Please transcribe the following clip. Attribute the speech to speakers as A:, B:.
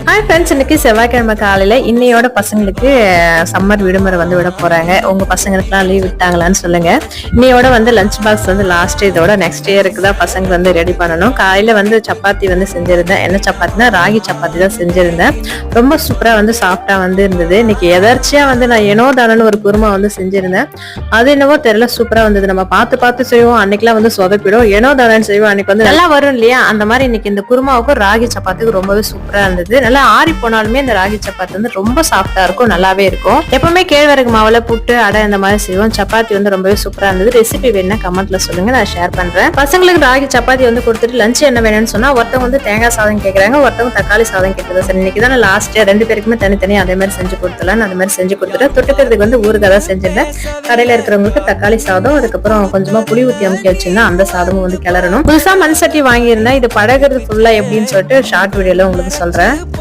A: Hi friends, இன்னைக்கு செவ்வாய்க்கிழமை காலையில இன்னையோட பசங்களுக்கு சம்மர் விடுமுறை வந்து விட போறாங்க. உங்க பசங்களுக்குலாம் லீவ் விட்டாங்களான்னு சொல்லுங்க. இன்னையோட வந்து லஞ்ச் பாக்ஸ் வந்து லாஸ்ட், இதோட நெக்ஸ்ட் இயருக்கு தான் பசங்க வந்து ரெடி பண்ணணும். காலையில வந்து சப்பாத்தி வந்து செஞ்சிருந்தேன். என்ன சப்பாத்தினா ராகி சப்பாத்தி தான் செஞ்சிருந்தேன். ரொம்ப சூப்பரா வந்து சாஃப்டா வந்து இருந்தது. இன்னைக்கு எதர்ச்சியா வந்து நான் ஏனோ தானன்னு ஒரு குருமா வந்து செஞ்சிருந்தேன். அது என்னவோ தெரியல, சூப்பரா வந்தது. நம்ம பார்த்து பார்த்து செய்வோம், அன்னைக்கெல்லாம் வந்து சொதப்பிடும். ஏனோ தானன்னு செய்வோம், அன்னைக்கு வந்து நல்லா வரும் இல்லையா? அந்த மாதிரி இன்னைக்கு இந்த குருமாவுக்கும் ராகி சப்பாத்திக்கு ரொம்பவே சூப்பரா இருந்தது. நல்லா ஆறி போனாலுமே இந்த ராகி சப்பாத்தி வந்து ரொம்ப சாஃப்டா இருக்கும், நல்லாவே இருக்கும். எப்பவுமே கேழ்வரகு மாவுல புட்டு அடை இந்த மாதிரி செய்வோம். சப்பாத்தி வந்து ரொம்பவே சூப்பரா இருந்தது. ரெசிபி வேணும்னா கமெண்ட்ல சொல்லுங்க, நான் ஷேர் பண்றேன். பசங்களுக்கு ராகி சப்பாத்தி வந்து கொடுத்துட்டு லஞ்ச் என்ன வேணும்னு சொன்னா, ஒருத்தவங்க வந்து தேங்காய் சாதம் கேட்கறாங்க, ஒருத்தவங்க தக்காளி சாதம் கேட்கறது. சரி, இன்னைக்கு தான் லாஸ்ட், ரெண்டு பேருக்குமே தனித்தனியா அதே மாதிரி செஞ்சு கொடுத்துலாம். அந்த மாதிரி செஞ்சு கொடுத்துட்டு தொட்டுக்கிறதுக்கு வந்து ஊறுகாய் தான் செஞ்சிருந்தேன். கடையில இருக்கிறவங்களுக்கு தக்காளி சாதம், அதுக்கப்புறம் கொஞ்சமா புளி ஊத்தி அமுக்கி வச்சிருந்தா அந்த சாதமும் வந்து கிளறணும். புதுசா மண் சட்டி வாங்கியிருந்தேன். இது பழகிறது ஃபுல்லா எப்படின்னு சொல்லிட்டு ஷார்ட் வீடியோல உங்களுக்கு சொல்றேன்.